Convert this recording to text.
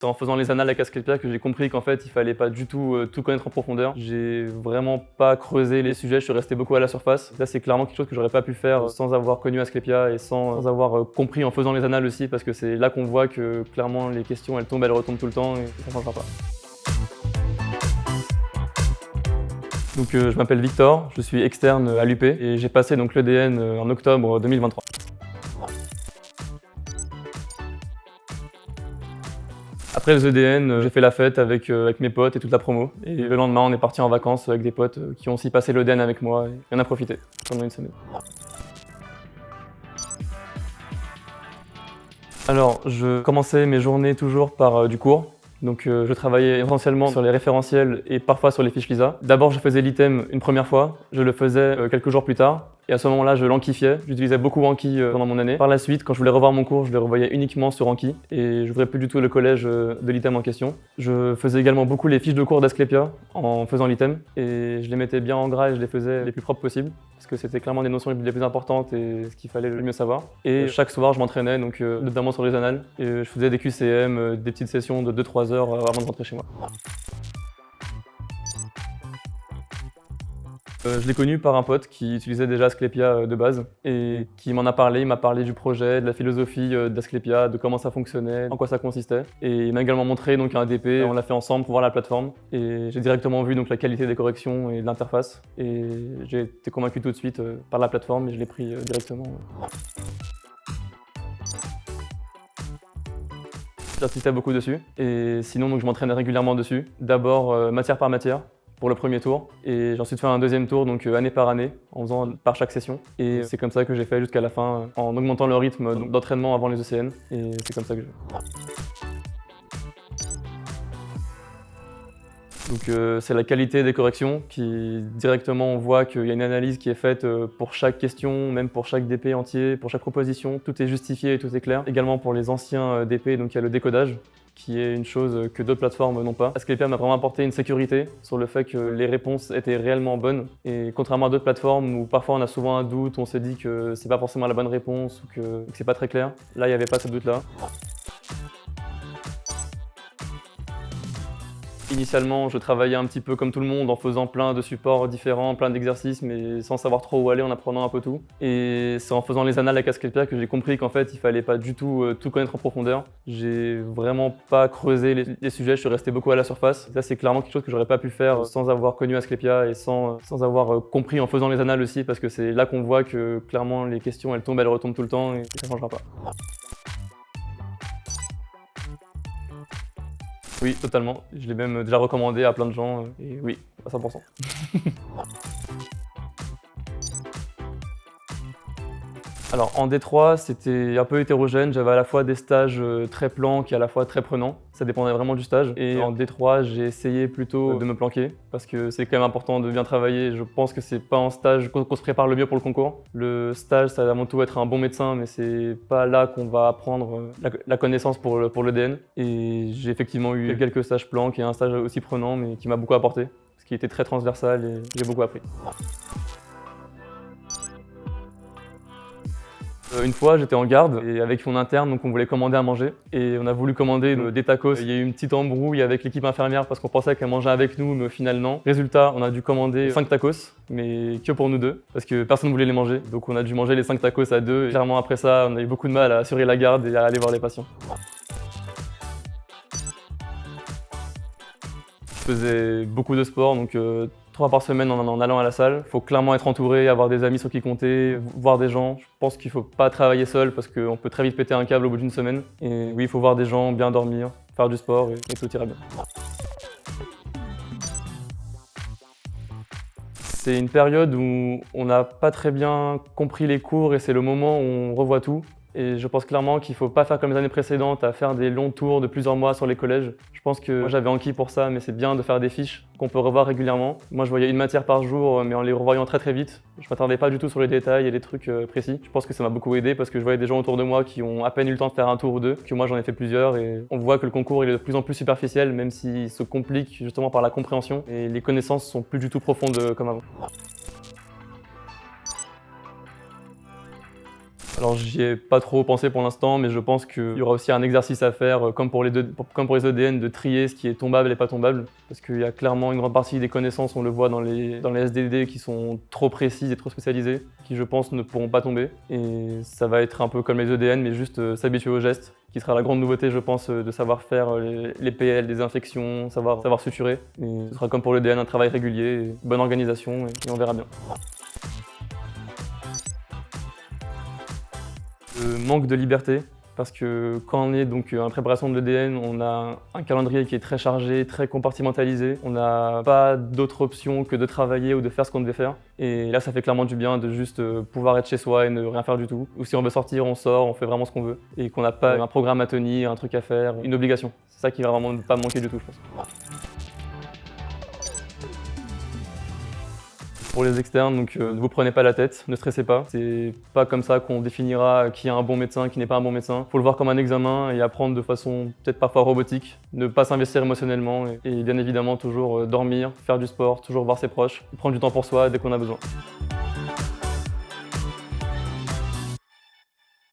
C'est en faisant les annales à Asclepia que j'ai compris qu'en fait, il fallait pas du tout tout connaître en profondeur. J'ai vraiment pas creusé les sujets, je suis resté beaucoup à la surface. Là, c'est clairement quelque chose que j'aurais pas pu faire sans avoir connu Asclepia et sans avoir compris en faisant les annales aussi, parce que c'est là qu'on voit que clairement les questions, elles tombent, elles retombent tout le temps et ça changera pas. Donc je m'appelle Victor, je suis externe à l'UP et j'ai passé donc l'EDN en octobre 2023. Après les EDN, j'ai fait la fête avec mes potes et toute la promo. Et le lendemain, on est parti en vacances avec des potes qui ont aussi passé l'EDN avec moi et on a profité pendant une semaine. Alors, je commençais mes journées toujours par du cours. Donc je travaillais essentiellement sur les référentiels et parfois sur les fiches Lisa. D'abord, je faisais l'item une première fois, je le faisais quelques jours plus tard. Et à ce moment-là, je l'enquifiais. J'utilisais beaucoup Anki pendant mon année. Par la suite, quand je voulais revoir mon cours, je le revoyais uniquement sur Anki et je n'ouvrais plus du tout le collège de l'item en question. Je faisais également beaucoup les fiches de cours d'Asclepia en faisant l'item et je les mettais bien en gras et je les faisais les plus propres possibles parce que c'était clairement des notions les plus importantes et ce qu'il fallait le mieux savoir. Et chaque soir, je m'entraînais, donc notamment sur les annales. Et je faisais des QCM, des petites sessions de 2-3 heures avant de rentrer chez moi. Je l'ai connu par un pote qui utilisait déjà Asclepia de base et qui m'en a parlé. Il m'a parlé du projet, de la philosophie d'Asclepia, de comment ça fonctionnait, en quoi ça consistait. Et il m'a également montré donc, un DP, on l'a fait ensemble pour voir la plateforme. Et j'ai directement vu donc, la qualité des corrections et de l'interface. Et j'ai été convaincu tout de suite par la plateforme et je l'ai pris directement. J'insistais beaucoup dessus et sinon donc, je m'entraînais régulièrement dessus. D'abord matière par matière pour le premier tour et j'ai ensuite fait un deuxième tour donc année par année en faisant par chaque session et c'est comme ça que j'ai fait jusqu'à la fin en augmentant le rythme d'entraînement avant les ECN et c'est comme ça que je Donc c'est la qualité des corrections qui directement on voit qu'il y a une analyse qui est faite pour chaque question, même pour chaque DP entier, pour chaque proposition, tout est justifié et tout est clair. Également pour les anciens DP, donc il y a le décodage qui est une chose que d'autres plateformes n'ont pas. Asclepia m'a vraiment apporté une sécurité sur le fait que les réponses étaient réellement bonnes et contrairement à d'autres plateformes où parfois on a souvent un doute, on se dit que c'est pas forcément la bonne réponse ou que c'est pas très clair, là il n'y avait pas ce doute-là. Initialement, je travaillais un petit peu comme tout le monde en faisant plein de supports différents, plein d'exercices, mais sans savoir trop où aller, en apprenant un peu tout. Et c'est en faisant les annales à Asclepia que j'ai compris qu'en fait, il fallait pas du tout tout connaître en profondeur. J'ai vraiment pas creusé les sujets, je suis resté beaucoup à la surface. Ça, c'est clairement quelque chose que j'aurais pas pu faire sans avoir connu Asclepia et sans avoir compris en faisant les annales aussi, parce que c'est là qu'on voit que clairement les questions, elles tombent, elles retombent tout le temps et ça changera pas. Oui, totalement. Je l'ai même déjà recommandé à plein de gens et oui, à 100%. Alors en D3, c'était un peu hétérogène. J'avais à la fois des stages très planques et à la fois très prenants. Ça dépendait vraiment du stage. Et en D3, j'ai essayé plutôt de me planquer parce que c'est quand même important de bien travailler. Je pense que c'est pas en stage qu'on se prépare le mieux pour le concours. Le stage, ça va avant tout être un bon médecin, mais c'est pas là qu'on va apprendre la connaissance pour l'EDN. Et j'ai effectivement eu quelques stages planques et un stage aussi prenant, mais qui m'a beaucoup apporté, ce qui était très transversal et j'ai beaucoup appris. Une fois, j'étais en garde et avec mon interne, donc on voulait commander à manger et on a voulu commander des tacos. Il y a eu une petite embrouille avec l'équipe infirmière parce qu'on pensait qu'elle mangeait avec nous, mais au final non. Résultat, on a dû commander 5 tacos, mais que pour nous deux, parce que personne ne voulait les manger. Donc on a dû manger les 5 tacos à deux. Clairement après ça, on a eu beaucoup de mal à assurer la garde et à aller voir les patients. Je faisais beaucoup de sport, donc 3 par semaine en allant à la salle. Il faut clairement être entouré, avoir des amis sur qui compter, voir des gens. Je pense qu'il ne faut pas travailler seul parce qu'on peut très vite péter un câble au bout d'une semaine. Et oui, il faut voir des gens, bien dormir, faire du sport et tout ira bien. C'est une période où on n'a pas très bien compris les cours et c'est le moment où on revoit tout. Et je pense clairement qu'il ne faut pas faire comme les années précédentes, à faire des longs tours de plusieurs mois sur les collèges. Je pense que moi j'avais Anki pour ça, mais c'est bien de faire des fiches qu'on peut revoir régulièrement. Moi je voyais une matière par jour, mais en les revoyant très très vite. Je ne m'attardais pas du tout sur les détails et les trucs précis. Je pense que ça m'a beaucoup aidé parce que je voyais des gens autour de moi qui ont à peine eu le temps de faire un tour ou deux, que moi j'en ai fait plusieurs et on voit que le concours il est de plus en plus superficiel, même s'il se complique justement par la compréhension et les connaissances sont plus du tout profondes comme avant. Alors j'y ai pas trop pensé pour l'instant, mais je pense qu'il y aura aussi un exercice à faire, comme pour les EDN, de trier ce qui est tombable et pas tombable. Parce qu'il y a clairement une grande partie des connaissances, on le voit dans les SDD, qui sont trop précises et trop spécialisées, qui je pense ne pourront pas tomber. Et ça va être un peu comme les EDN, mais juste s'habituer au geste, qui sera la grande nouveauté, je pense, de savoir faire les PL, des infections, savoir suturer. Et ce sera comme pour l'EDN, un travail régulier, bonne organisation, et on verra bien. Le manque de liberté, parce que quand on est donc en préparation de l'EDN, on a un calendrier qui est très chargé, très compartimentalisé. On n'a pas d'autre option que de travailler ou de faire ce qu'on devait faire. Et là, ça fait clairement du bien de juste pouvoir être chez soi et ne rien faire du tout. Ou si on veut sortir, on sort, on fait vraiment ce qu'on veut. Et qu'on n'a pas un programme à tenir, un truc à faire, une obligation. C'est ça qui va vraiment pas manquer du tout, je pense. Pour les externes, donc ne vous prenez pas la tête, ne stressez pas. C'est pas comme ça qu'on définira qui est un bon médecin, qui n'est pas un bon médecin. Faut le voir comme un examen et apprendre de façon peut-être parfois robotique, ne pas s'investir émotionnellement et bien évidemment toujours dormir, faire du sport, toujours voir ses proches, prendre du temps pour soi dès qu'on a besoin.